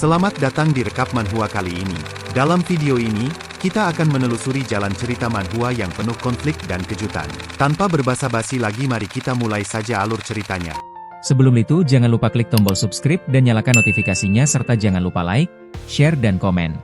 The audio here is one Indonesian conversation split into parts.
Selamat datang di Rekap Manhwa kali ini. Dalam video ini, kita akan menelusuri jalan cerita manhwa yang penuh konflik dan kejutan. Tanpa berbasa-basi lagi, mari kita mulai saja alur ceritanya. Sebelum itu, jangan lupa klik tombol subscribe dan nyalakan notifikasinya serta jangan lupa like, share dan komen.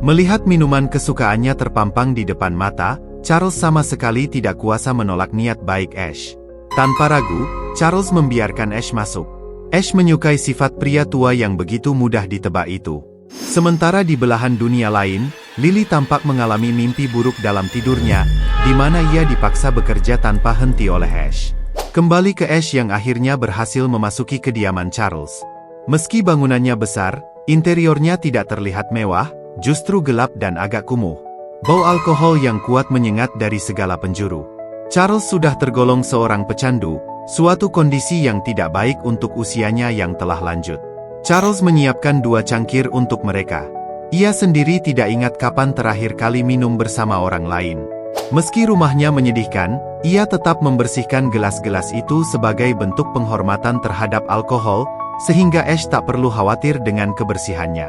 Melihat minuman kesukaannya terpampang di depan mata, Charles sama sekali tidak kuasa menolak niat baik Ash. Tanpa ragu, Charles membiarkan Ash masuk. Ash menyukai sifat pria tua yang begitu mudah ditebak itu. Sementara di belahan dunia lain, Lily tampak mengalami mimpi buruk dalam tidurnya, di mana ia dipaksa bekerja tanpa henti oleh Ash. Kembali ke Ash yang akhirnya berhasil memasuki kediaman Charles. Meski bangunannya besar, interiornya tidak terlihat mewah, justru gelap dan agak kumuh. Bau alkohol yang kuat menyengat dari segala penjuru. Charles sudah tergolong seorang pecandu, suatu kondisi yang tidak baik untuk usianya yang telah lanjut. Charles menyiapkan 2 cangkir untuk mereka. Ia sendiri tidak ingat kapan terakhir kali minum bersama orang lain. Meski rumahnya menyedihkan, ia tetap membersihkan gelas-gelas itu sebagai bentuk penghormatan terhadap alkohol, sehingga Ash tak perlu khawatir dengan kebersihannya.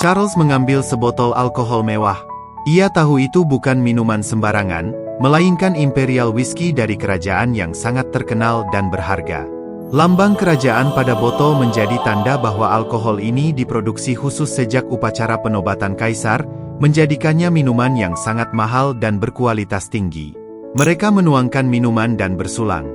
Charles mengambil sebotol alkohol mewah. Ia tahu itu bukan minuman sembarangan, melainkan Imperial Whiskey dari kerajaan yang sangat terkenal dan berharga. Lambang kerajaan pada botol menjadi tanda bahwa alkohol ini diproduksi khusus sejak upacara penobatan kaisar, menjadikannya minuman yang sangat mahal dan berkualitas tinggi. Mereka menuangkan minuman dan bersulang.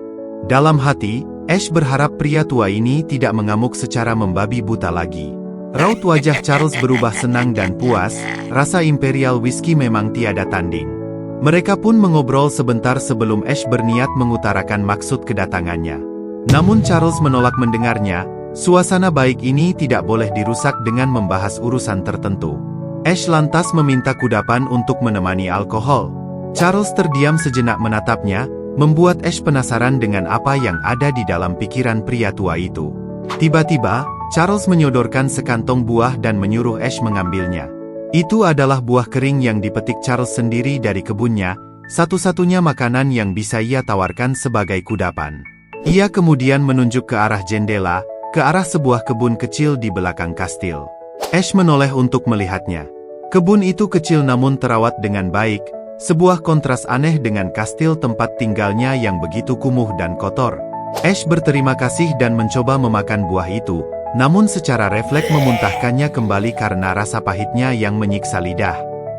Dalam hati, Ash berharap pria tua ini tidak mengamuk secara membabi buta lagi. Raut wajah Charles berubah senang dan puas, rasa Imperial Whiskey memang tiada tanding. Mereka pun mengobrol sebentar sebelum Ash berniat mengutarakan maksud kedatangannya. Namun Charles menolak mendengarnya, suasana baik ini tidak boleh dirusak dengan membahas urusan tertentu. Ash lantas meminta kudapan untuk menemani alkohol. Charles terdiam sejenak menatapnya, membuat Ash penasaran dengan apa yang ada di dalam pikiran pria tua itu. Tiba-tiba, Charles menyodorkan sekantong buah dan menyuruh Ash mengambilnya. Itu adalah buah kering yang dipetik Charles sendiri dari kebunnya, satu-satunya makanan yang bisa ia tawarkan sebagai kudapan. Ia kemudian menunjuk ke arah jendela, ke arah sebuah kebun kecil di belakang kastil. Ash menoleh untuk melihatnya. Kebun itu kecil namun terawat dengan baik, sebuah kontras aneh dengan kastil tempat tinggalnya yang begitu kumuh dan kotor. Ash berterima kasih dan mencoba memakan buah itu, namun secara refleks memuntahkannya kembali karena rasa pahitnya yang menyiksa lidah.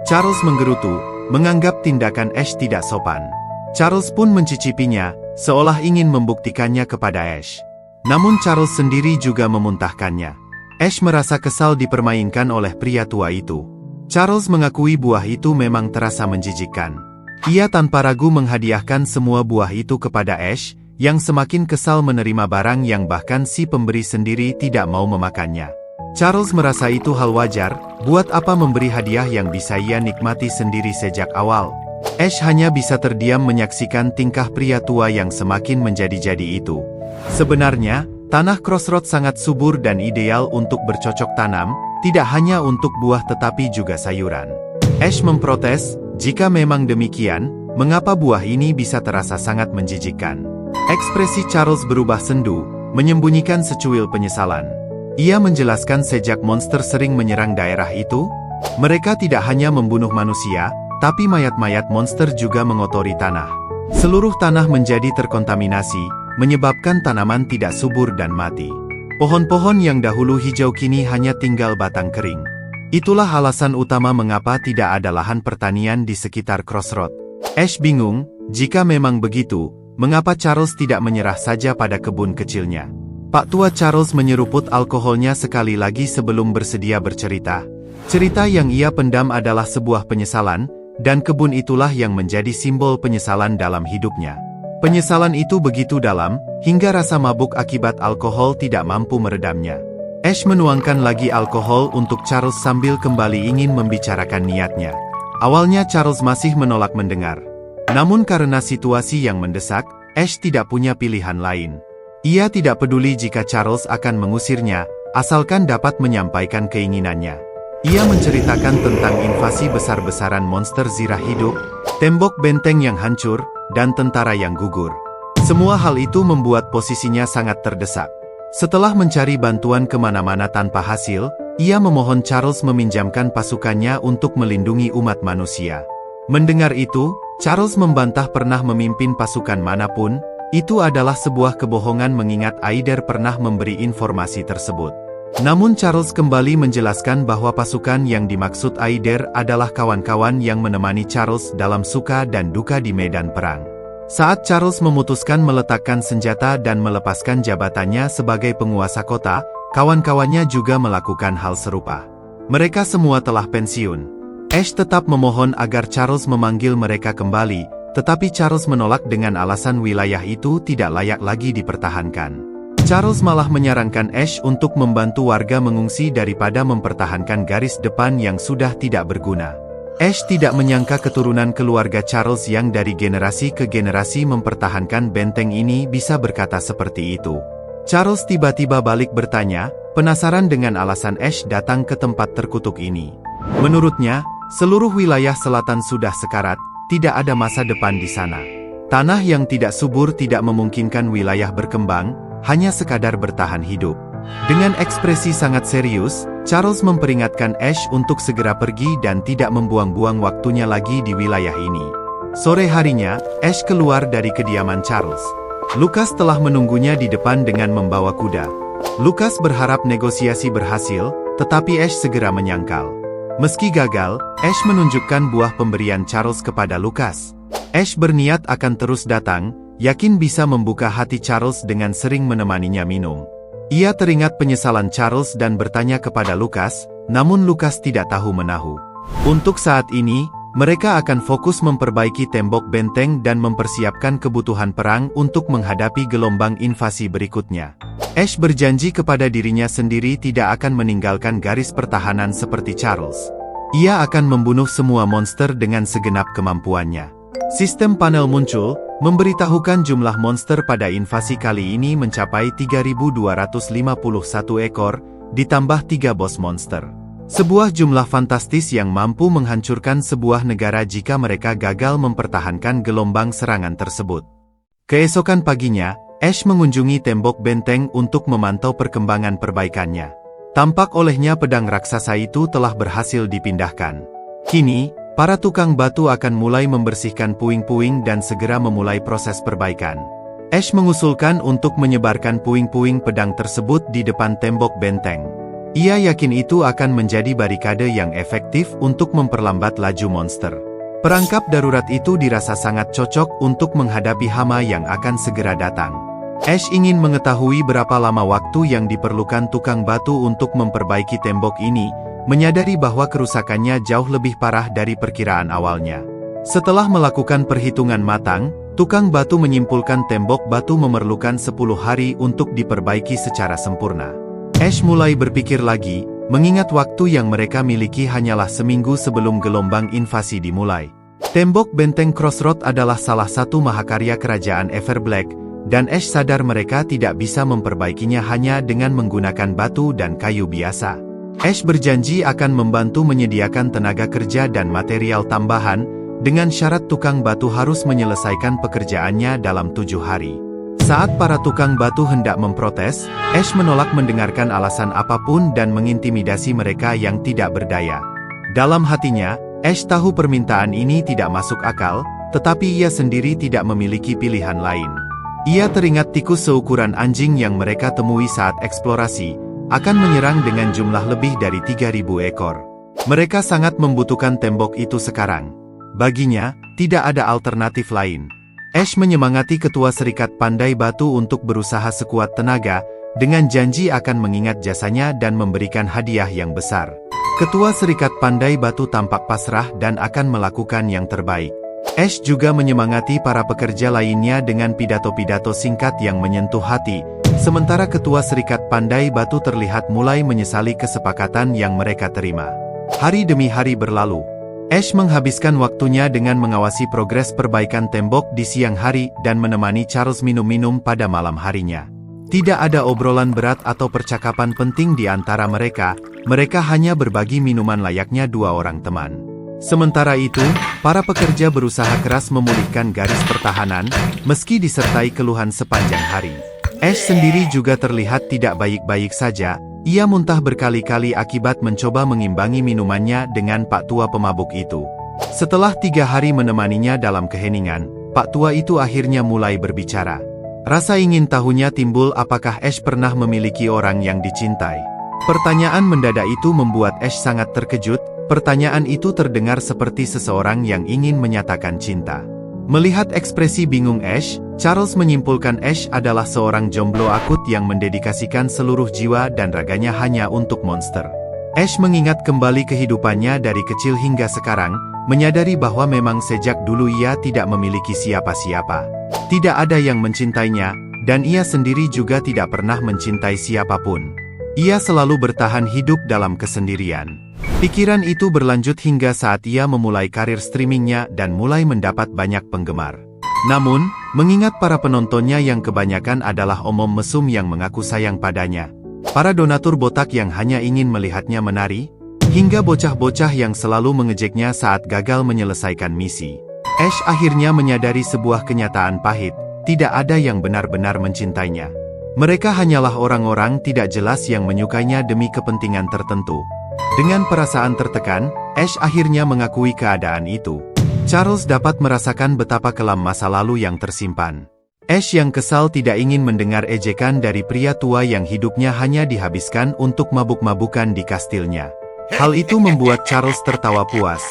Charles menggerutu, menganggap tindakan Ash tidak sopan. Charles pun mencicipinya, seolah ingin membuktikannya kepada Ash. Namun Charles sendiri juga memuntahkannya. Ash merasa kesal dipermainkan oleh pria tua itu. Charles mengakui buah itu memang terasa menjijikkan. Ia tanpa ragu menghadiahkan semua buah itu kepada Ash, yang semakin kesal menerima barang yang bahkan si pemberi sendiri tidak mau memakannya. Charles merasa itu hal wajar, buat apa memberi hadiah yang bisa ia nikmati sendiri sejak awal. Ash hanya bisa terdiam menyaksikan tingkah pria tua yang semakin menjadi-jadi itu. Sebenarnya, tanah Crossroads sangat subur dan ideal untuk bercocok tanam, tidak hanya untuk buah tetapi juga sayuran. Ash memprotes, jika memang demikian, mengapa buah ini bisa terasa sangat menjijikkan? Ekspresi Charles berubah sendu, menyembunyikan secuil penyesalan. Ia menjelaskan sejak monster sering menyerang daerah itu, mereka tidak hanya membunuh manusia, tapi mayat-mayat monster juga mengotori tanah. Seluruh tanah menjadi terkontaminasi, menyebabkan tanaman tidak subur dan mati. Pohon-pohon yang dahulu hijau kini hanya tinggal batang kering. Itulah alasan utama mengapa tidak ada lahan pertanian di sekitar Crossroads. Ash bingung, jika memang begitu, mengapa Charles tidak menyerah saja pada kebun kecilnya? Pak tua Charles menyeruput alkoholnya sekali lagi sebelum bersedia bercerita. Cerita yang ia pendam adalah sebuah penyesalan, dan kebun itulah yang menjadi simbol penyesalan dalam hidupnya. Penyesalan itu begitu dalam, hingga rasa mabuk akibat alkohol tidak mampu meredamnya. Ash menuangkan lagi alkohol untuk Charles sambil kembali ingin membicarakan niatnya. Awalnya Charles masih menolak mendengar. Namun karena situasi yang mendesak, Ash tidak punya pilihan lain. Ia tidak peduli jika Charles akan mengusirnya, asalkan dapat menyampaikan keinginannya. Ia menceritakan tentang invasi besar-besaran monster zirah hidup, tembok benteng yang hancur, dan tentara yang gugur. Semua hal itu membuat posisinya sangat terdesak. Setelah mencari bantuan kemana-mana tanpa hasil, Ia memohon Charles meminjamkan pasukannya untuk melindungi umat manusia. Mendengar itu, Charles membantah pernah memimpin pasukan manapun. Itu adalah sebuah kebohongan mengingat Aider pernah memberi informasi tersebut. Namun Charles kembali menjelaskan bahwa pasukan yang dimaksud Aider adalah kawan-kawan yang menemani Charles dalam suka dan duka di medan perang. Saat Charles memutuskan meletakkan senjata dan melepaskan jabatannya sebagai penguasa kota, kawan-kawannya juga melakukan hal serupa. Mereka semua telah pensiun. Ash tetap memohon agar Charles memanggil mereka kembali, tetapi Charles menolak dengan alasan wilayah itu tidak layak lagi dipertahankan. Charles malah menyarankan Ash untuk membantu warga mengungsi daripada mempertahankan garis depan yang sudah tidak berguna. Ash tidak menyangka keturunan keluarga Charles yang dari generasi ke generasi mempertahankan benteng ini bisa berkata seperti itu. Charles tiba-tiba balik bertanya, penasaran dengan alasan Ash datang ke tempat terkutuk ini. Menurutnya, seluruh wilayah selatan sudah sekarat, tidak ada masa depan di sana. Tanah yang tidak subur tidak memungkinkan wilayah berkembang, hanya sekadar bertahan hidup. Dengan ekspresi sangat serius, Charles memperingatkan Ash untuk segera pergi dan tidak membuang-buang waktunya lagi di wilayah ini. Sore harinya, Ash keluar dari kediaman Charles. Lucas telah menunggunya di depan dengan membawa kuda. Lucas berharap negosiasi berhasil, tetapi Ash segera menyangkal. Meski gagal, Ash menunjukkan buah pemberian Charles kepada Lucas. Ash berniat akan terus datang, yakin bisa membuka hati Charles dengan sering menemaninya minum. Ia teringat penyesalan Charles dan bertanya kepada Lucas, namun Lucas tidak tahu-menahu. Untuk saat ini, mereka akan fokus memperbaiki tembok benteng dan mempersiapkan kebutuhan perang untuk menghadapi gelombang invasi berikutnya. Ash berjanji kepada dirinya sendiri tidak akan meninggalkan garis pertahanan seperti Charles. Ia akan membunuh semua monster dengan segenap kemampuannya. Sistem panel muncul, memberitahukan jumlah monster pada invasi kali ini mencapai 3.251 ekor, ditambah 3 bos monster. Sebuah jumlah fantastis yang mampu menghancurkan sebuah negara jika mereka gagal mempertahankan gelombang serangan tersebut. Keesokan paginya, Ash mengunjungi tembok benteng untuk memantau perkembangan perbaikannya. Tampak olehnya pedang raksasa itu telah berhasil dipindahkan. Kini, para tukang batu akan mulai membersihkan puing-puing dan segera memulai proses perbaikan. Ash mengusulkan untuk menyebarkan puing-puing pedang tersebut di depan tembok benteng. Ia yakin itu akan menjadi barikade yang efektif untuk memperlambat laju monster. Perangkap darurat itu dirasa sangat cocok untuk menghadapi hama yang akan segera datang. Ash ingin mengetahui berapa lama waktu yang diperlukan tukang batu untuk memperbaiki tembok ini, menyadari bahwa kerusakannya jauh lebih parah dari perkiraan awalnya. Setelah melakukan perhitungan matang, tukang batu menyimpulkan tembok batu memerlukan 10 hari untuk diperbaiki secara sempurna. Ash mulai berpikir lagi, mengingat waktu yang mereka miliki hanyalah seminggu sebelum gelombang invasi dimulai. Tembok benteng Crossroad adalah salah satu mahakarya kerajaan Everblack, dan Ash sadar mereka tidak bisa memperbaikinya hanya dengan menggunakan batu dan kayu biasa. Ash berjanji akan membantu menyediakan tenaga kerja dan material tambahan, dengan syarat tukang batu harus menyelesaikan pekerjaannya dalam 7 hari. Saat para tukang batu hendak memprotes, Ash menolak mendengarkan alasan apapun dan mengintimidasi mereka yang tidak berdaya. Dalam hatinya, Ash tahu permintaan ini tidak masuk akal, tetapi ia sendiri tidak memiliki pilihan lain. Ia teringat tikus seukuran anjing yang mereka temui saat eksplorasi, akan menyerang dengan jumlah lebih dari 3.000 ekor. Mereka sangat membutuhkan tembok itu sekarang. Baginya, tidak ada alternatif lain. Ash menyemangati ketua Serikat Pandai Batu untuk berusaha sekuat tenaga, dengan janji akan mengingat jasanya dan memberikan hadiah yang besar. Ketua Serikat Pandai Batu tampak pasrah dan akan melakukan yang terbaik. Ash juga menyemangati para pekerja lainnya dengan pidato-pidato singkat yang menyentuh hati, sementara Ketua Serikat Pandai Batu terlihat mulai menyesali kesepakatan yang mereka terima. Hari demi hari berlalu. Ash menghabiskan waktunya dengan mengawasi progres perbaikan tembok di siang hari dan menemani Charles minum-minum pada malam harinya. Tidak ada obrolan berat atau percakapan penting di antara mereka hanya berbagi minuman layaknya dua orang teman. Sementara itu, para pekerja berusaha keras memulihkan garis pertahanan, meski disertai keluhan sepanjang hari. Ash sendiri juga terlihat tidak baik-baik saja, Ia muntah berkali-kali akibat mencoba mengimbangi minumannya dengan Pak Tua pemabuk itu. Setelah 3 hari menemaninya dalam keheningan, Pak Tua itu akhirnya mulai berbicara. Rasa ingin tahunya timbul apakah Ash pernah memiliki orang yang dicintai. Pertanyaan mendadak itu membuat Ash sangat terkejut. Pertanyaan itu terdengar seperti seseorang yang ingin menyatakan cinta. Melihat ekspresi bingung Ash, Charles menyimpulkan Ash adalah seorang jomblo akut yang mendedikasikan seluruh jiwa dan raganya hanya untuk monster. Ash mengingat kembali kehidupannya dari kecil hingga sekarang, menyadari bahwa memang sejak dulu ia tidak memiliki siapa-siapa. Tidak ada yang mencintainya, dan ia sendiri juga tidak pernah mencintai siapapun. Ia selalu bertahan hidup dalam kesendirian. Pikiran itu berlanjut hingga saat ia memulai karir streamingnya dan mulai mendapat banyak penggemar. Namun, mengingat para penontonnya yang kebanyakan adalah omom mesum yang mengaku sayang padanya, para donatur botak yang hanya ingin melihatnya menari, hingga bocah-bocah yang selalu mengejeknya saat gagal menyelesaikan misi, Ash akhirnya menyadari sebuah kenyataan pahit, tidak ada yang benar-benar mencintainya. Mereka hanyalah orang-orang tidak jelas yang menyukainya demi kepentingan tertentu. Dengan perasaan tertekan, Ash akhirnya mengakui keadaan itu. Charles dapat merasakan betapa kelam masa lalu yang tersimpan. Ash yang kesal tidak ingin mendengar ejekan dari pria tua yang hidupnya hanya dihabiskan untuk mabuk-mabukan di kastilnya. Hal itu membuat Charles tertawa puas.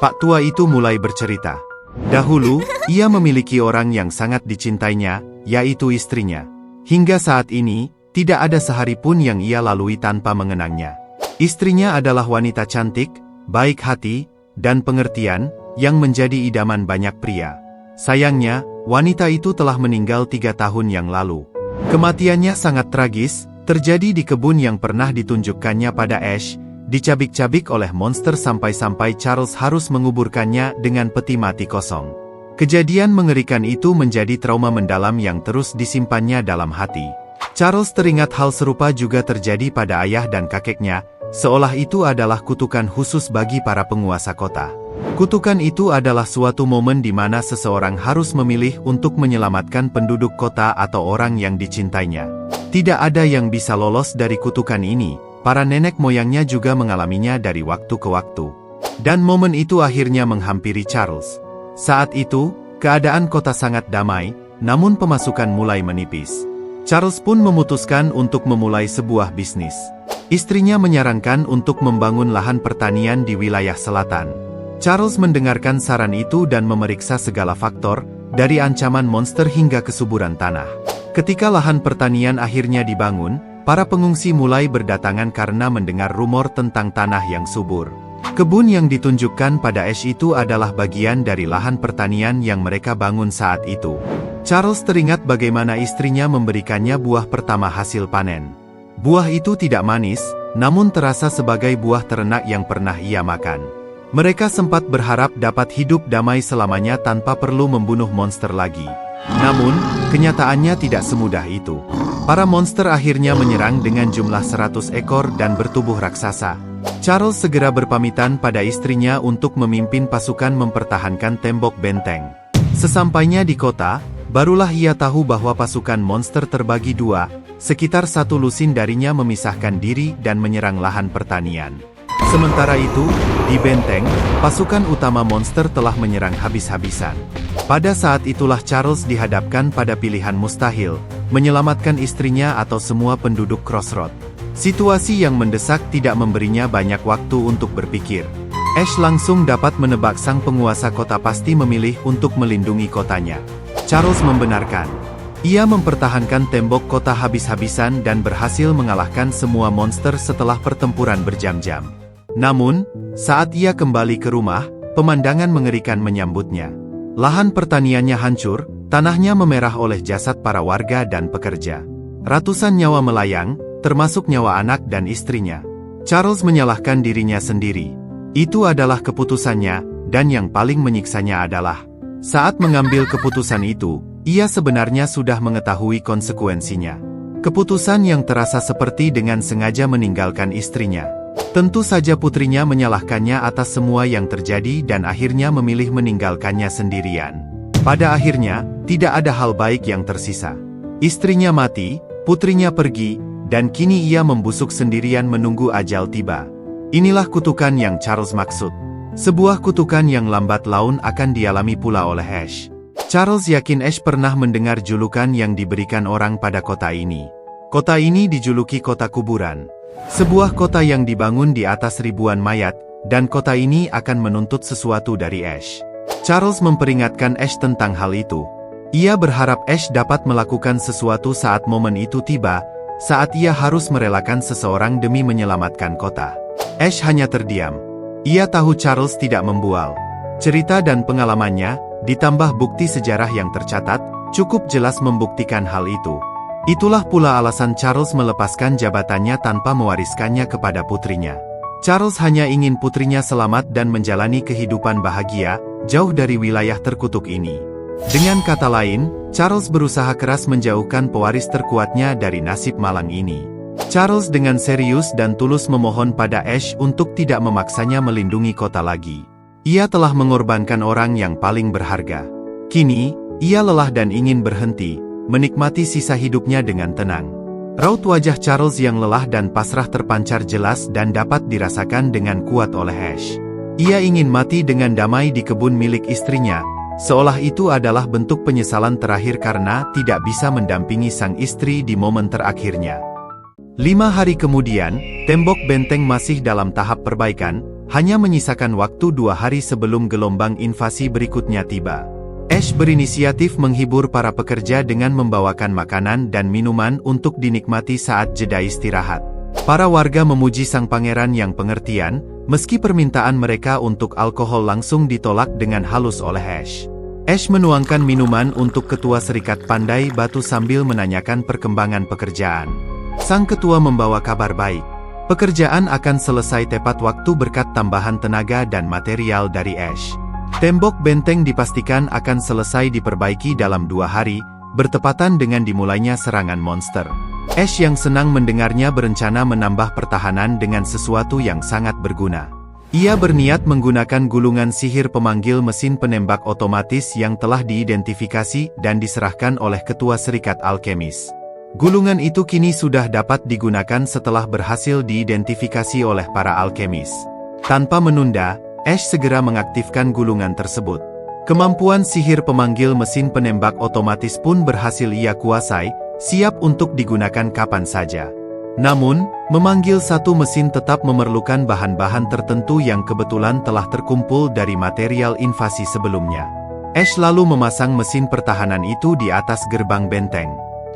Pak tua itu mulai bercerita. Dahulu, ia memiliki orang yang sangat dicintainya, yaitu istrinya. Hingga saat ini, tidak ada sehari pun yang ia lalui tanpa mengenangnya. Istrinya adalah wanita cantik, baik hati, dan pengertian, yang menjadi idaman banyak pria. Sayangnya, wanita itu telah meninggal 3 tahun yang lalu. Kematiannya sangat tragis, terjadi di kebun yang pernah ditunjukkannya pada Ash, dicabik-cabik oleh monster sampai-sampai Charles harus menguburkannya dengan peti mati kosong. Kejadian mengerikan itu menjadi trauma mendalam yang terus disimpannya dalam hati. Charles teringat hal serupa juga terjadi pada ayah dan kakeknya, seolah itu adalah kutukan khusus bagi para penguasa kota. Kutukan itu adalah suatu momen di mana seseorang harus memilih untuk menyelamatkan penduduk kota atau orang yang dicintainya. Tidak ada yang bisa lolos dari kutukan ini, para nenek moyangnya juga mengalaminya dari waktu ke waktu. Dan momen itu akhirnya menghampiri Charles. Saat itu, keadaan kota sangat damai, namun pemasukan mulai menipis. Charles pun memutuskan untuk memulai sebuah bisnis. Istrinya menyarankan untuk membangun lahan pertanian di wilayah selatan. Charles mendengarkan saran itu dan memeriksa segala faktor, dari ancaman monster hingga kesuburan tanah. Ketika lahan pertanian akhirnya dibangun, para pengungsi mulai berdatangan karena mendengar rumor tentang tanah yang subur. Kebun yang ditunjukkan pada Ash itu adalah bagian dari lahan pertanian yang mereka bangun saat itu. Charles teringat bagaimana istrinya memberikannya buah pertama hasil panen. Buah itu tidak manis, namun terasa sebagai buah terenak yang pernah ia makan. Mereka sempat berharap dapat hidup damai selamanya tanpa perlu membunuh monster lagi. Namun, kenyataannya tidak semudah itu. Para monster akhirnya menyerang dengan jumlah 100 ekor dan bertubuh raksasa. Charles segera berpamitan pada istrinya untuk memimpin pasukan mempertahankan tembok benteng. Sesampainya di kota, barulah ia tahu bahwa pasukan monster terbagi 2, sekitar 1 lusin darinya memisahkan diri dan menyerang lahan pertanian. Sementara itu, di benteng, pasukan utama monster telah menyerang habis-habisan. Pada saat itulah Charles dihadapkan pada pilihan mustahil, menyelamatkan istrinya atau semua penduduk Crossroad. Situasi yang mendesak tidak memberinya banyak waktu untuk berpikir. Ash langsung dapat menebak sang penguasa kota pasti memilih untuk melindungi kotanya. Charles membenarkan. Ia mempertahankan tembok kota habis-habisan dan berhasil mengalahkan semua monster setelah pertempuran berjam-jam. Namun, saat ia kembali ke rumah, pemandangan mengerikan menyambutnya. Lahan pertaniannya hancur, tanahnya memerah oleh jasad para warga dan pekerja. Ratusan nyawa melayang, termasuk nyawa anak dan istrinya. Charles menyalahkan dirinya sendiri. Itu adalah keputusannya, dan yang paling menyiksanya adalah saat mengambil keputusan itu, ia sebenarnya sudah mengetahui konsekuensinya. Keputusan yang terasa seperti dengan sengaja meninggalkan istrinya. Tentu saja putrinya menyalahkannya atas semua yang terjadi dan akhirnya memilih meninggalkannya sendirian. Pada akhirnya, tidak ada hal baik yang tersisa. Istrinya mati, putrinya pergi, dan kini ia membusuk sendirian menunggu ajal tiba. Inilah kutukan yang Charles maksud. Sebuah kutukan yang lambat laun akan dialami pula oleh Ash. Charles yakin Ash pernah mendengar julukan yang diberikan orang pada kota ini. Kota ini dijuluki kota kuburan. Sebuah kota yang dibangun di atas ribuan mayat, dan kota ini akan menuntut sesuatu dari Ash. Charles memperingatkan Ash tentang hal itu. Ia berharap Ash dapat melakukan sesuatu saat momen itu tiba, saat ia harus merelakan seseorang demi menyelamatkan kota. Ash hanya terdiam. Ia tahu Charles tidak membual. Cerita dan pengalamannya, ditambah bukti sejarah yang tercatat, cukup jelas membuktikan hal itu. Itulah pula alasan Charles melepaskan jabatannya tanpa mewariskannya kepada putrinya. Charles hanya ingin putrinya selamat dan menjalani kehidupan bahagia, jauh dari wilayah terkutuk ini. Dengan kata lain, Charles berusaha keras menjauhkan pewaris terkuatnya dari nasib malang ini. Charles dengan serius dan tulus memohon pada Ash untuk tidak memaksanya melindungi kota lagi. Ia telah mengorbankan orang yang paling berharga. Kini, ia lelah dan ingin berhenti, menikmati sisa hidupnya dengan tenang. Raut wajah Charles yang lelah dan pasrah terpancar jelas dan dapat dirasakan dengan kuat oleh Ash. Ia ingin mati dengan damai di kebun milik istrinya, seolah itu adalah bentuk penyesalan terakhir karena tidak bisa mendampingi sang istri di momen terakhirnya. 5 hari kemudian, tembok benteng masih dalam tahap perbaikan, hanya menyisakan waktu 2 hari sebelum gelombang invasi berikutnya tiba. Ash berinisiatif menghibur para pekerja dengan membawakan makanan dan minuman untuk dinikmati saat jeda istirahat. Para warga memuji sang pangeran yang pengertian, meski permintaan mereka untuk alkohol langsung ditolak dengan halus oleh Ash. Ash menuangkan minuman untuk ketua Serikat Pandai Batu sambil menanyakan perkembangan pekerjaan. Sang ketua membawa kabar baik. Pekerjaan akan selesai tepat waktu berkat tambahan tenaga dan material dari Ash. Tembok benteng dipastikan akan selesai diperbaiki dalam 2 hari, bertepatan dengan dimulainya serangan monster. Ash yang senang mendengarnya berencana menambah pertahanan dengan sesuatu yang sangat berguna. Ia berniat menggunakan gulungan sihir pemanggil mesin penembak otomatis yang telah diidentifikasi dan diserahkan oleh ketua Serikat Alkemis. Gulungan itu kini sudah dapat digunakan setelah berhasil diidentifikasi oleh para alkemis. Tanpa menunda, Ash segera mengaktifkan gulungan tersebut. Kemampuan sihir pemanggil mesin penembak otomatis pun berhasil ia kuasai, siap untuk digunakan kapan saja. Namun, memanggil satu mesin tetap memerlukan bahan-bahan tertentu yang kebetulan telah terkumpul dari material invasi sebelumnya. Ash lalu memasang mesin pertahanan itu di atas gerbang benteng.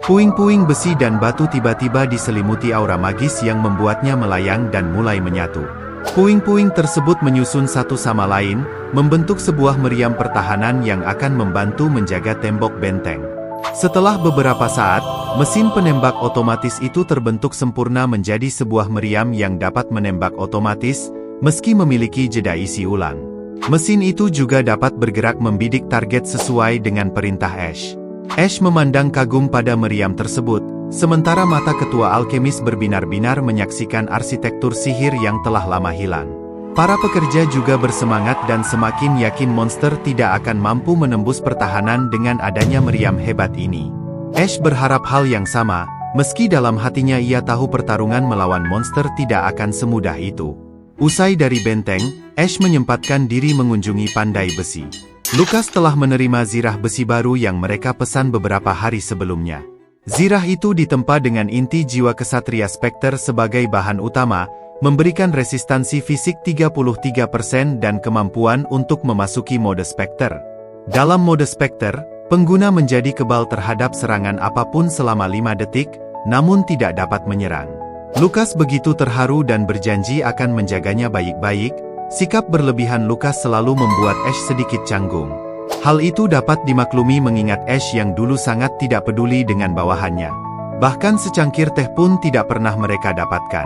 Puing-puing besi dan batu tiba-tiba diselimuti aura magis yang membuatnya melayang dan mulai menyatu. Puing-puing tersebut menyusun satu sama lain, membentuk sebuah meriam pertahanan yang akan membantu menjaga tembok benteng. Setelah beberapa saat, mesin penembak otomatis itu terbentuk sempurna menjadi sebuah meriam yang dapat menembak otomatis, meski memiliki jeda isi ulang. Mesin itu juga dapat bergerak membidik target sesuai dengan perintah Ash. Ash memandang kagum pada meriam tersebut, sementara mata ketua alkemis berbinar-binar menyaksikan arsitektur sihir yang telah lama hilang. Para pekerja juga bersemangat dan semakin yakin monster tidak akan mampu menembus pertahanan dengan adanya meriam hebat ini. Ash berharap hal yang sama, meski dalam hatinya ia tahu pertarungan melawan monster tidak akan semudah itu. Usai dari benteng, Ash menyempatkan diri mengunjungi Pandai Besi. Lucas telah menerima zirah besi baru yang mereka pesan beberapa hari sebelumnya. Zirah itu ditempa dengan inti jiwa kesatria Spectre sebagai bahan utama, memberikan resistansi fisik 33% dan kemampuan untuk memasuki mode Spectre. Dalam mode Spectre, pengguna menjadi kebal terhadap serangan apapun selama 5 detik, namun tidak dapat menyerang. Lucas begitu terharu dan berjanji akan menjaganya baik-baik. Sikap berlebihan Lucas selalu membuat Ash sedikit canggung. Hal itu dapat dimaklumi mengingat Ash yang dulu sangat tidak peduli dengan bawahannya. Bahkan secangkir teh pun tidak pernah mereka dapatkan.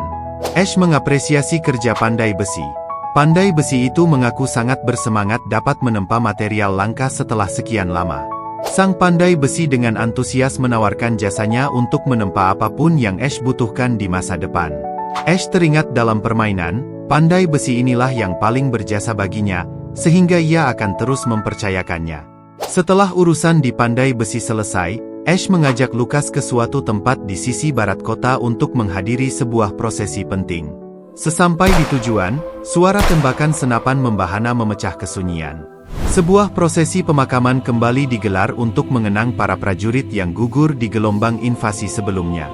Ash mengapresiasi kerja Pandai Besi. Pandai Besi itu mengaku sangat bersemangat dapat menempa material langka setelah sekian lama. Sang Pandai Besi dengan antusias menawarkan jasanya untuk menempa apapun yang Ash butuhkan di masa depan. Ash teringat dalam permainan, Pandai Besi inilah yang paling berjasa baginya, sehingga ia akan terus mempercayakannya. Setelah urusan di Pandai Besi selesai, Ash mengajak Lukas ke suatu tempat di sisi barat kota untuk menghadiri sebuah prosesi penting. Sesampai di tujuan, suara tembakan senapan membahana memecah kesunyian. Sebuah prosesi pemakaman kembali digelar untuk mengenang para prajurit yang gugur di gelombang invasi sebelumnya.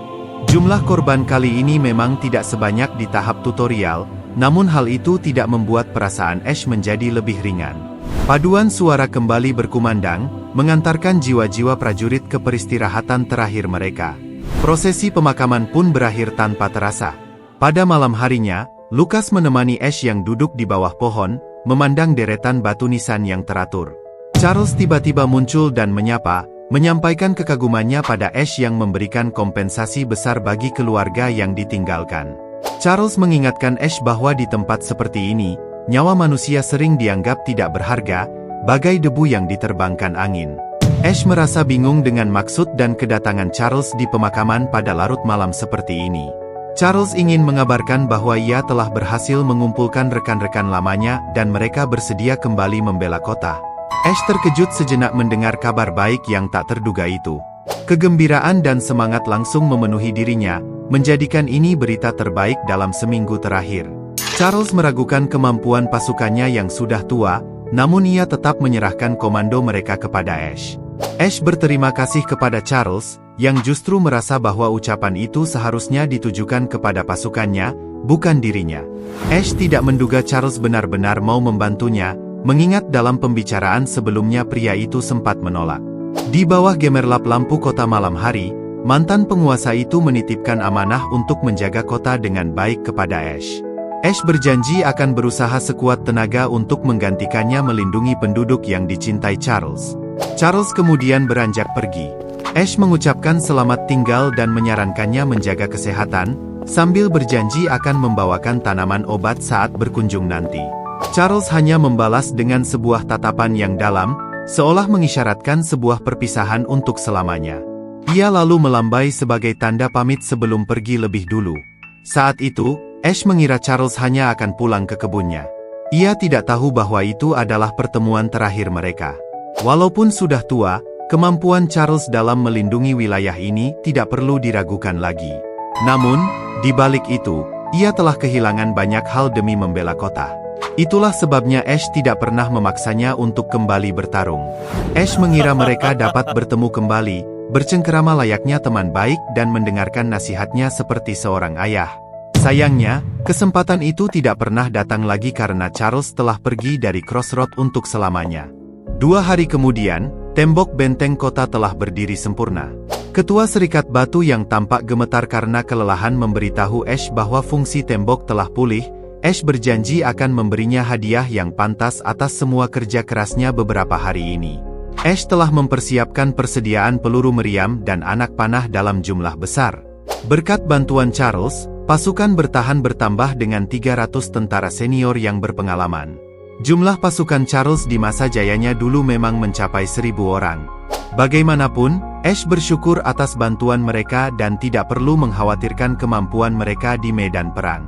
Jumlah korban kali ini memang tidak sebanyak di tahap tutorial, namun hal itu tidak membuat perasaan Ash menjadi lebih ringan. Paduan suara kembali berkumandang, mengantarkan jiwa-jiwa prajurit ke peristirahatan terakhir mereka. Prosesi pemakaman pun berakhir tanpa terasa. Pada malam harinya, Lukas menemani Ash yang duduk di bawah pohon, memandang deretan batu nisan yang teratur. Charles tiba-tiba muncul dan menyapa, menyampaikan kekagumannya pada Ash yang memberikan kompensasi besar bagi keluarga yang ditinggalkan. Charles mengingatkan Ash bahwa di tempat seperti ini, nyawa manusia sering dianggap tidak berharga, bagai debu yang diterbangkan angin. Ash merasa bingung dengan maksud dan kedatangan Charles di pemakaman pada larut malam seperti ini. Charles ingin mengabarkan bahwa ia telah berhasil mengumpulkan rekan-rekan lamanya dan mereka bersedia kembali membela kota. Ash terkejut sejenak mendengar kabar baik yang tak terduga itu. Kegembiraan dan semangat langsung memenuhi dirinya, menjadikan ini berita terbaik dalam seminggu terakhir. Charles meragukan kemampuan pasukannya yang sudah tua, namun ia tetap menyerahkan komando mereka kepada Ash. Ash berterima kasih kepada Charles, yang justru merasa bahwa ucapan itu seharusnya ditujukan kepada pasukannya, bukan dirinya. Ash tidak menduga Charles benar-benar mau membantunya, mengingat dalam pembicaraan sebelumnya pria itu sempat menolak. Di bawah gemerlap lampu kota malam hari, mantan penguasa itu menitipkan amanah untuk menjaga kota dengan baik kepada Ash. Ash berjanji akan berusaha sekuat tenaga untuk menggantikannya melindungi penduduk yang dicintai Charles. Charles kemudian beranjak pergi. Ash mengucapkan selamat tinggal dan menyarankannya menjaga kesehatan, sambil berjanji akan membawakan tanaman obat saat berkunjung nanti. Charles hanya membalas dengan sebuah tatapan yang dalam, seolah mengisyaratkan sebuah perpisahan untuk selamanya. Ia lalu melambai sebagai tanda pamit sebelum pergi lebih dulu. Saat itu, Ash mengira Charles hanya akan pulang ke kebunnya. Ia tidak tahu bahwa itu adalah pertemuan terakhir mereka. Walaupun sudah tua, kemampuan Charles dalam melindungi wilayah ini tidak perlu diragukan lagi. Namun, di balik itu, ia telah kehilangan banyak hal demi membela kota. Itulah sebabnya Ash tidak pernah memaksanya untuk kembali bertarung. Ash mengira mereka dapat bertemu kembali, bercengkerama layaknya teman baik dan mendengarkan nasihatnya seperti seorang ayah. Sayangnya, kesempatan itu tidak pernah datang lagi karena Charles telah pergi dari Crossroad untuk selamanya. 2 hari kemudian, tembok benteng kota telah berdiri sempurna. Ketua Serikat Batu yang tampak gemetar karena kelelahan memberitahu Ash bahwa fungsi tembok telah pulih. Ash berjanji akan memberinya hadiah yang pantas atas semua kerja kerasnya beberapa hari ini. Ash telah mempersiapkan persediaan peluru meriam dan anak panah dalam jumlah besar. Berkat bantuan Charles, pasukan bertahan bertambah dengan 300 tentara senior yang berpengalaman. Jumlah pasukan Charles di masa jayanya dulu memang mencapai 1000 orang. Bagaimanapun, Ash bersyukur atas bantuan mereka dan tidak perlu mengkhawatirkan kemampuan mereka di medan perang.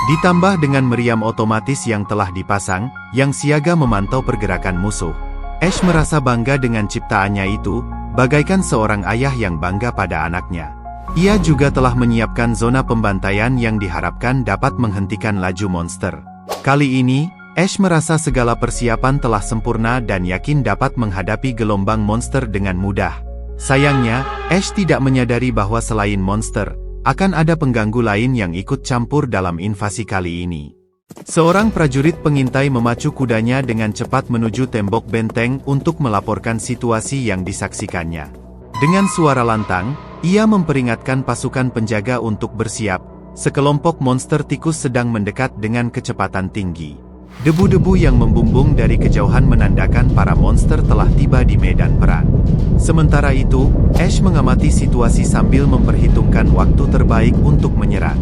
Ditambah dengan meriam otomatis yang telah dipasang, yang siaga memantau pergerakan musuh. Ash merasa bangga dengan ciptaannya itu, bagaikan seorang ayah yang bangga pada anaknya. Ia juga telah menyiapkan zona pembantaian yang diharapkan dapat menghentikan laju monster. Kali ini, Ash merasa segala persiapan telah sempurna dan yakin dapat menghadapi gelombang monster dengan mudah. Sayangnya, Ash tidak menyadari bahwa selain monster, akan ada pengganggu lain yang ikut campur dalam invasi kali ini. Seorang prajurit pengintai memacu kudanya dengan cepat menuju tembok benteng untuk melaporkan situasi yang disaksikannya. Dengan suara lantang, ia memperingatkan pasukan penjaga untuk bersiap. Sekelompok monster tikus sedang mendekat dengan kecepatan tinggi. Debu-debu yang membumbung dari kejauhan menandakan para monster telah tiba di medan perang. Sementara itu, Ash mengamati situasi sambil memperhitungkan waktu terbaik untuk menyerang.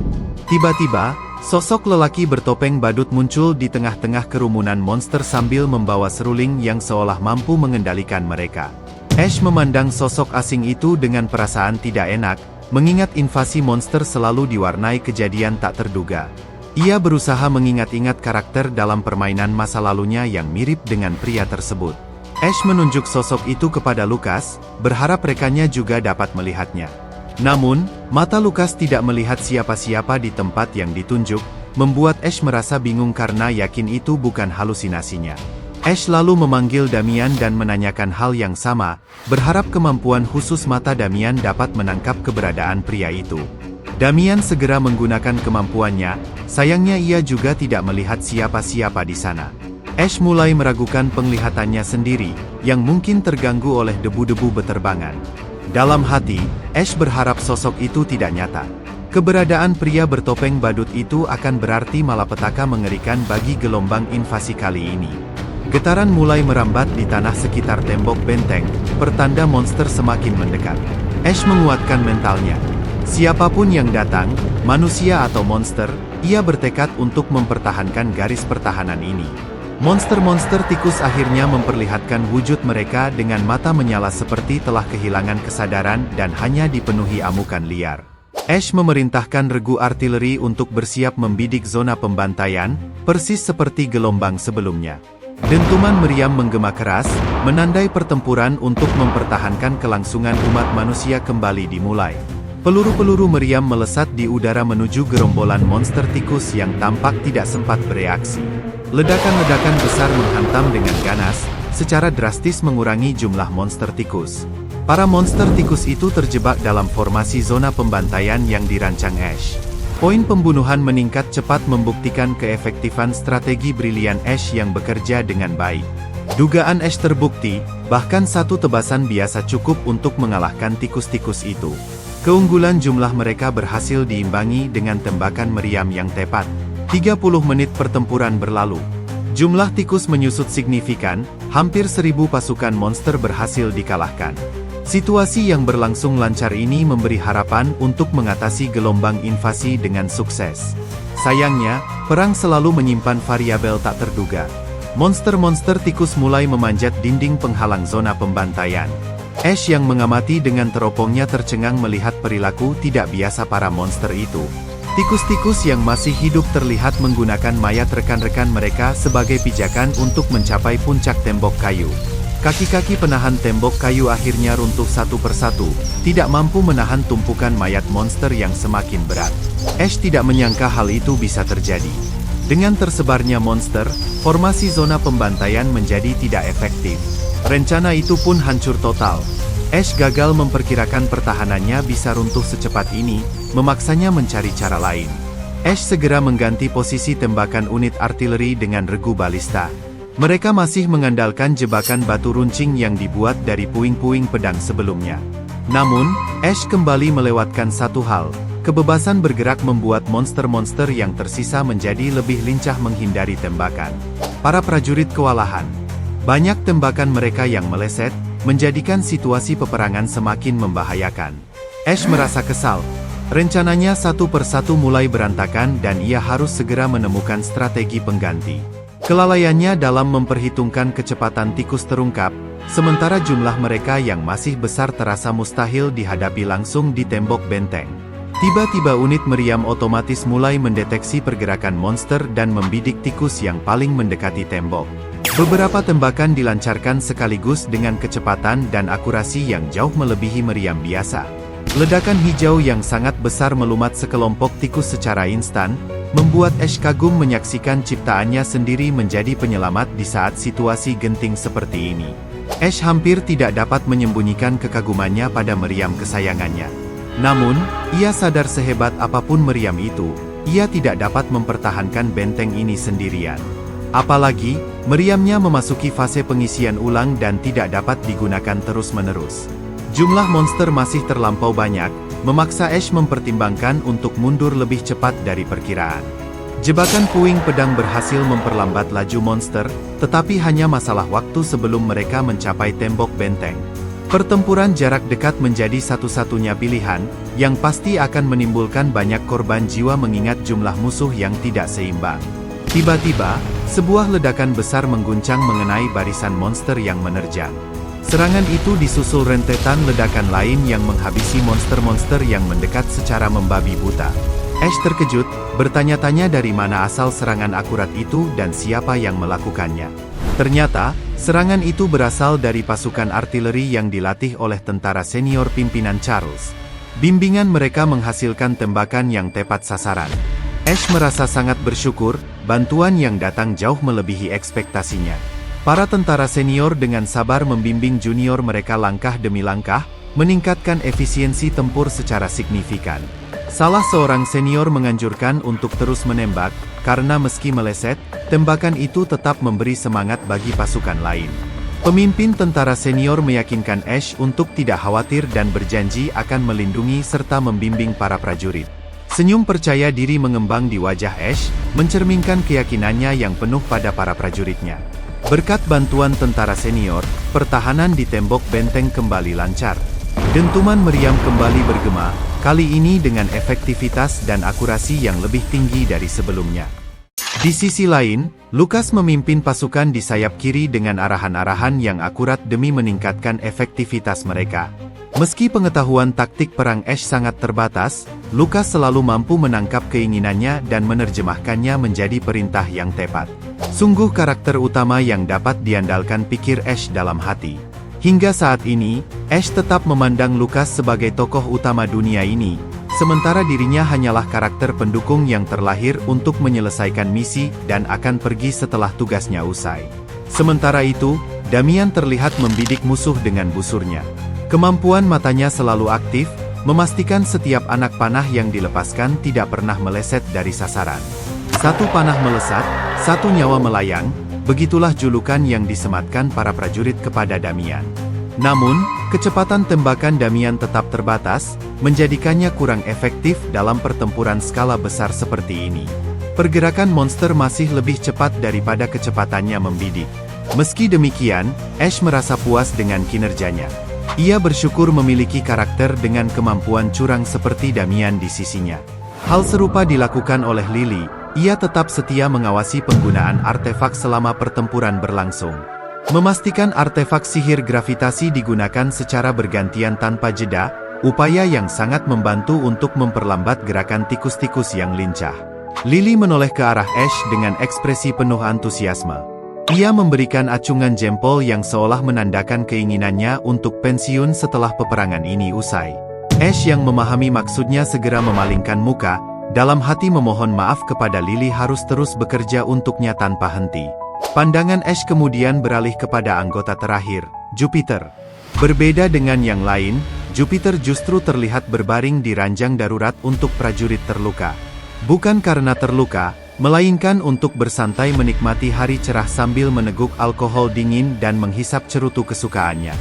Tiba-tiba, sosok lelaki bertopeng badut muncul di tengah-tengah kerumunan monster sambil membawa seruling yang seolah mampu mengendalikan mereka. Ash memandang sosok asing itu dengan perasaan tidak enak, mengingat invasi monster selalu diwarnai kejadian tak terduga. Ia berusaha mengingat-ingat karakter dalam permainan masa lalunya yang mirip dengan pria tersebut. Ash menunjuk sosok itu kepada Lukas, berharap rekannya juga dapat melihatnya. Namun, mata Lukas tidak melihat siapa-siapa di tempat yang ditunjuk, membuat Ash merasa bingung karena yakin itu bukan halusinasinya. Ash lalu memanggil Damian dan menanyakan hal yang sama, berharap kemampuan khusus mata Damian dapat menangkap keberadaan pria itu. Damian segera menggunakan kemampuannya, sayangnya ia juga tidak melihat siapa-siapa di sana. Ash mulai meragukan penglihatannya sendiri, yang mungkin terganggu oleh debu-debu beterbangan. Dalam hati, Ash berharap sosok itu tidak nyata. Keberadaan pria bertopeng badut itu akan berarti malapetaka mengerikan bagi gelombang invasi kali ini. Getaran mulai merambat di tanah sekitar tembok benteng, pertanda monster semakin mendekat. Ash menguatkan mentalnya. Siapapun yang datang, manusia atau monster, ia bertekad untuk mempertahankan garis pertahanan ini. Monster-monster tikus akhirnya memperlihatkan wujud mereka dengan mata menyala seperti telah kehilangan kesadaran dan hanya dipenuhi amukan liar. Ash memerintahkan regu artileri untuk bersiap membidik zona pembantaian, persis seperti gelombang sebelumnya. Dentuman meriam menggema keras, menandai pertempuran untuk mempertahankan kelangsungan umat manusia kembali dimulai. Peluru-peluru meriam melesat di udara menuju gerombolan monster tikus yang tampak tidak sempat bereaksi. Ledakan-ledakan besar menghantam dengan ganas, secara drastis mengurangi jumlah monster tikus. Para monster tikus itu terjebak dalam formasi zona pembantaian yang dirancang Ash. Poin pembunuhan meningkat cepat membuktikan keefektifan strategi brilian Ash yang bekerja dengan baik. Dugaan Ash terbukti, bahkan satu tebasan biasa cukup untuk mengalahkan tikus-tikus itu. Keunggulan jumlah mereka berhasil diimbangi dengan tembakan meriam yang tepat. 30 menit pertempuran berlalu. Jumlah tikus menyusut signifikan, hampir 1000 pasukan monster berhasil dikalahkan. Situasi yang berlangsung lancar ini memberi harapan untuk mengatasi gelombang invasi dengan sukses. Sayangnya, perang selalu menyimpan variabel tak terduga. Monster-monster tikus mulai memanjat dinding penghalang zona pembantaian. Ash yang mengamati dengan teropongnya tercengang melihat perilaku tidak biasa para monster itu. Tikus-tikus yang masih hidup terlihat menggunakan mayat rekan-rekan mereka sebagai pijakan untuk mencapai puncak tembok kayu. Kaki-kaki penahan tembok kayu akhirnya runtuh satu persatu, tidak mampu menahan tumpukan mayat monster yang semakin berat. Ash tidak menyangka hal itu bisa terjadi. Dengan tersebarnya monster, formasi zona pembantaian menjadi tidak efektif. Rencana itu pun hancur total. Ash gagal memperkirakan pertahanannya bisa runtuh secepat ini, memaksanya mencari cara lain. Ash segera mengganti posisi tembakan unit artileri dengan regu balista. Mereka masih mengandalkan jebakan batu runcing yang dibuat dari puing-puing pedang sebelumnya. Namun, Ash kembali melewatkan satu hal. Kebebasan bergerak membuat monster-monster yang tersisa menjadi lebih lincah menghindari tembakan. Para prajurit kewalahan. Banyak tembakan mereka yang meleset, menjadikan situasi peperangan semakin membahayakan. Ash merasa kesal. Rencananya satu persatu mulai berantakan dan ia harus segera menemukan strategi pengganti. Kelalaiannya dalam memperhitungkan kecepatan tikus terungkap, sementara jumlah mereka yang masih besar terasa mustahil dihadapi langsung di tembok benteng. Tiba-tiba unit meriam otomatis mulai mendeteksi pergerakan monster dan membidik tikus yang paling mendekati tembok. Beberapa tembakan dilancarkan sekaligus dengan kecepatan dan akurasi yang jauh melebihi meriam biasa. Ledakan hijau yang sangat besar melumat sekelompok tikus secara instan, membuat Ash kagum menyaksikan ciptaannya sendiri menjadi penyelamat di saat situasi genting seperti ini. Ash hampir tidak dapat menyembunyikan kekagumannya pada meriam kesayangannya. Namun, ia sadar sehebat apapun meriam itu, ia tidak dapat mempertahankan benteng ini sendirian. Apalagi, meriamnya memasuki fase pengisian ulang dan tidak dapat digunakan terus-menerus. Jumlah monster masih terlampau banyak, memaksa Ash mempertimbangkan untuk mundur lebih cepat dari perkiraan. Jebakan puing pedang berhasil memperlambat laju monster, tetapi hanya masalah waktu sebelum mereka mencapai tembok benteng. Pertempuran jarak dekat menjadi satu-satunya pilihan, yang pasti akan menimbulkan banyak korban jiwa mengingat jumlah musuh yang tidak seimbang. Tiba-tiba, sebuah ledakan besar mengguncang mengenai barisan monster yang menerjang. Serangan itu disusul rentetan ledakan lain yang menghabisi monster-monster yang mendekat secara membabi buta. Ash terkejut, bertanya-tanya dari mana asal serangan akurat itu dan siapa yang melakukannya. Ternyata, Serangan itu berasal dari pasukan artileri yang dilatih oleh tentara senior pimpinan Charles. Bimbingan mereka menghasilkan tembakan yang tepat sasaran. Ash merasa sangat bersyukur, bantuan yang datang jauh melebihi ekspektasinya. Para tentara senior dengan sabar membimbing junior mereka langkah demi langkah, meningkatkan efisiensi tempur secara signifikan. Salah seorang senior menganjurkan untuk terus menembak, karena meski meleset, tembakan itu tetap memberi semangat bagi pasukan lain. Pemimpin tentara senior meyakinkan Ash untuk tidak khawatir dan berjanji akan melindungi serta membimbing para prajurit. Senyum percaya diri mengembang di wajah Ash, mencerminkan keyakinannya yang penuh pada para prajuritnya. Berkat bantuan tentara senior, pertahanan di tembok benteng kembali lancar. Dentuman meriam kembali bergema, kali ini dengan efektivitas dan akurasi yang lebih tinggi dari sebelumnya. Di sisi lain, Lucas memimpin pasukan di sayap kiri dengan arahan-arahan yang akurat demi meningkatkan efektivitas mereka. Meski pengetahuan taktik perang Ash sangat terbatas, Lucas selalu mampu menangkap keinginannya dan menerjemahkannya menjadi perintah yang tepat. Sungguh karakter utama yang dapat diandalkan, pikir Ash dalam hati. Hingga saat ini, Ash tetap memandang Lucas sebagai tokoh utama dunia ini, sementara dirinya hanyalah karakter pendukung yang terlahir untuk menyelesaikan misi dan akan pergi setelah tugasnya usai. Sementara itu, Damian terlihat membidik musuh dengan busurnya. Kemampuan matanya selalu aktif, memastikan setiap anak panah yang dilepaskan tidak pernah meleset dari sasaran. Satu panah melesat, satu nyawa melayang, begitulah julukan yang disematkan para prajurit kepada Damian. Namun, kecepatan tembakan Damian tetap terbatas, menjadikannya kurang efektif dalam pertempuran skala besar seperti ini. Pergerakan monster masih lebih cepat daripada kecepatannya membidik. Meski demikian, Ash merasa puas dengan kinerjanya. Ia bersyukur memiliki karakter dengan kemampuan curang seperti Damian di sisinya. Hal serupa dilakukan oleh Lily, ia tetap setia mengawasi penggunaan artefak selama pertempuran berlangsung. Memastikan artefak sihir gravitasi digunakan secara bergantian tanpa jeda, upaya yang sangat membantu untuk memperlambat gerakan tikus-tikus yang lincah. Lily menoleh ke arah Ash dengan ekspresi penuh antusiasme. Ia memberikan acungan jempol yang seolah menandakan keinginannya untuk pensiun setelah peperangan ini usai. Ash yang memahami maksudnya segera memalingkan muka, dalam hati memohon maaf kepada Lily harus terus bekerja untuknya tanpa henti. Pandangan Ash kemudian beralih kepada anggota terakhir, Jupiter. Berbeda dengan yang lain, Jupiter justru terlihat berbaring di ranjang darurat untuk prajurit terluka. Bukan karena terluka, melainkan untuk bersantai menikmati hari cerah sambil meneguk alkohol dingin dan menghisap cerutu kesukaannya.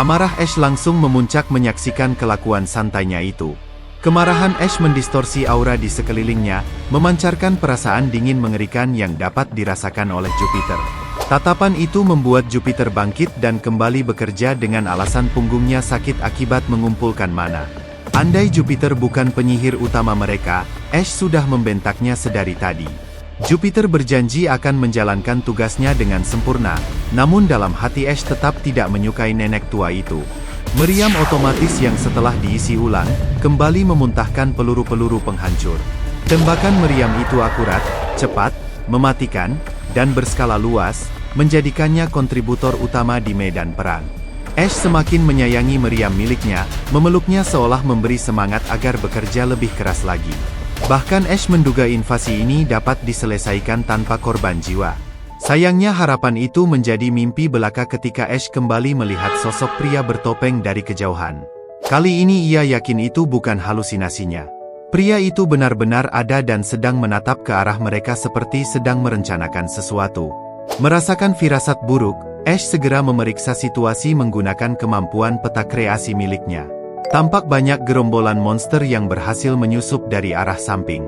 Amarah Ash langsung memuncak menyaksikan kelakuan santainya itu. Kemarahan Ash mendistorsi aura di sekelilingnya, memancarkan perasaan dingin mengerikan yang dapat dirasakan oleh Jupiter. Tatapan itu membuat Jupiter bangkit dan kembali bekerja dengan alasan punggungnya sakit akibat mengumpulkan mana. Andai Jupiter bukan penyihir utama mereka, Ash sudah membentaknya sedari tadi. Jupiter berjanji akan menjalankan tugasnya dengan sempurna, namun dalam hati Ash tetap tidak menyukai nenek tua itu. Meriam otomatis yang setelah diisi ulang, kembali memuntahkan peluru-peluru penghancur. Tembakan meriam itu akurat, cepat, mematikan, dan berskala luas, menjadikannya kontributor utama di medan perang. Ash semakin menyayangi meriam miliknya, memeluknya seolah memberi semangat agar bekerja lebih keras lagi. Bahkan Ash menduga invasi ini dapat diselesaikan tanpa korban jiwa. Sayangnya harapan itu menjadi mimpi belaka ketika Ash kembali melihat sosok pria bertopeng dari kejauhan. Kali ini ia yakin itu bukan halusinasinya. Pria itu benar-benar ada dan sedang menatap ke arah mereka seperti sedang merencanakan sesuatu. Merasakan firasat buruk, Ash segera memeriksa situasi menggunakan kemampuan peta kreasi miliknya. Tampak banyak gerombolan monster yang berhasil menyusup dari arah samping.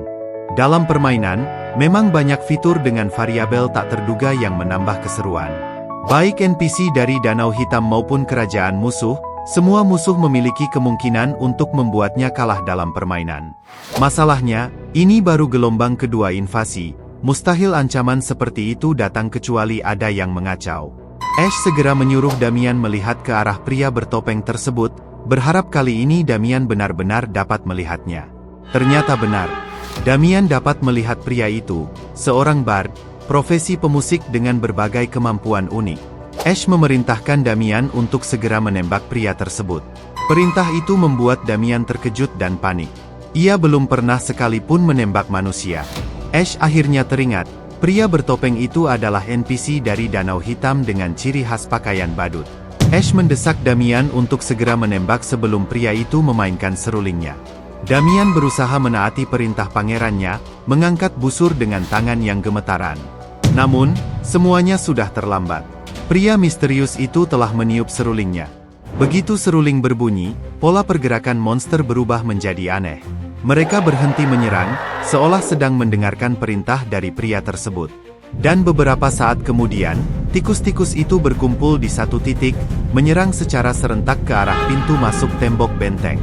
Dalam permainan, memang banyak fitur dengan variabel tak terduga yang menambah keseruan. Baik NPC dari Danau Hitam maupun kerajaan musuh, semua musuh memiliki kemungkinan untuk membuatnya kalah dalam permainan. Masalahnya, ini baru gelombang kedua invasi. Mustahil ancaman seperti itu datang kecuali ada yang mengacau. Ash segera menyuruh Damian melihat ke arah pria bertopeng tersebut, berharap kali ini Damian benar-benar dapat melihatnya. Ternyata benar. Damian dapat melihat pria itu, seorang bard, profesi pemusik dengan berbagai kemampuan unik. Ash memerintahkan Damian untuk segera menembak pria tersebut. Perintah itu membuat Damian terkejut dan panik. Ia belum pernah sekalipun menembak manusia. Ash akhirnya teringat, pria bertopeng itu adalah NPC dari Danau Hitam dengan ciri khas pakaian badut. Ash mendesak Damian untuk segera menembak sebelum pria itu memainkan serulingnya. Damian berusaha menaati perintah pangerannya, mengangkat busur dengan tangan yang gemetaran. Namun, semuanya sudah terlambat. Pria misterius itu telah meniup serulingnya. Begitu seruling berbunyi, pola pergerakan monster berubah menjadi aneh. Mereka berhenti menyerang, seolah sedang mendengarkan perintah dari pria tersebut. Dan beberapa saat kemudian, tikus-tikus itu berkumpul di satu titik, menyerang secara serentak ke arah pintu masuk tembok benteng.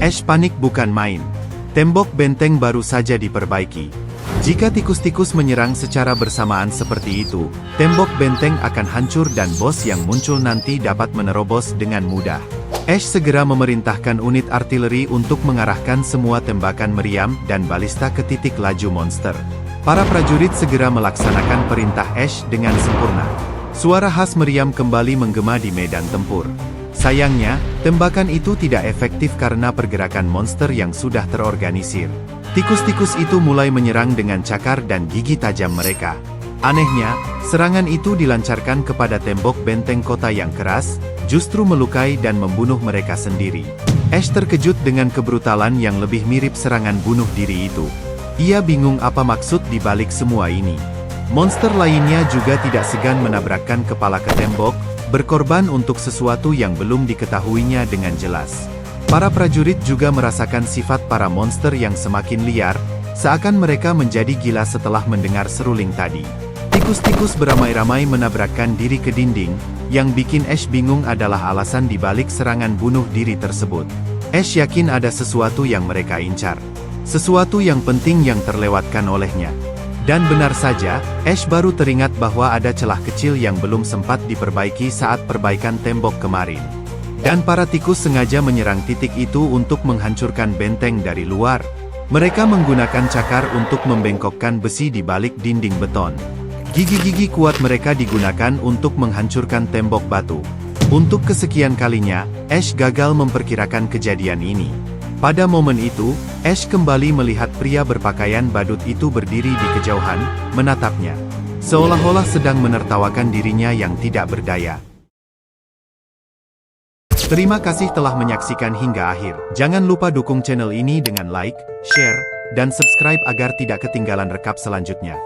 Ash panik bukan main. Tembok benteng baru saja diperbaiki. Jika tikus-tikus menyerang secara bersamaan seperti itu, tembok benteng akan hancur dan bos yang muncul nanti dapat menerobos dengan mudah. Ash segera memerintahkan unit artileri untuk mengarahkan semua tembakan meriam dan balista ke titik laju monster. Para prajurit segera melaksanakan perintah Ash dengan sempurna. Suara khas meriam kembali menggema di medan tempur. Sayangnya, tembakan itu tidak efektif karena pergerakan monster yang sudah terorganisir. Tikus-tikus itu mulai menyerang dengan cakar dan gigi tajam mereka. Anehnya, serangan itu dilancarkan kepada tembok benteng kota yang keras, justru melukai dan membunuh mereka sendiri. Ash terkejut dengan kebrutalan yang lebih mirip serangan bunuh diri itu. Ia bingung apa maksud di balik semua ini. Monster lainnya juga tidak segan menabrakkan kepala ke tembok, berkorban untuk sesuatu yang belum diketahuinya dengan jelas. Para prajurit juga merasakan sifat para monster yang semakin liar, seakan mereka menjadi gila setelah mendengar seruling tadi. Tikus-tikus beramai-ramai menabrakkan diri ke dinding, yang bikin Ash bingung adalah alasan di balik serangan bunuh diri tersebut. Ash yakin ada sesuatu yang mereka incar. Sesuatu yang penting yang terlewatkan olehnya. Dan benar saja, Ash baru teringat bahwa ada celah kecil yang belum sempat diperbaiki saat perbaikan tembok kemarin. Dan para tikus sengaja menyerang titik itu untuk menghancurkan benteng dari luar. Mereka menggunakan cakar untuk membengkokkan besi di balik dinding beton. Gigi-gigi kuat mereka digunakan untuk menghancurkan tembok batu. Untuk kesekian kalinya, Ash gagal memperkirakan kejadian ini. Pada momen itu, Ash kembali melihat pria berpakaian badut itu berdiri di kejauhan, menatapnya. Seolah-olah sedang menertawakan dirinya yang tidak berdaya. Terima kasih telah menyaksikan hingga akhir. Jangan lupa dukung channel ini dengan like, share, dan subscribe agar tidak ketinggalan rekap selanjutnya.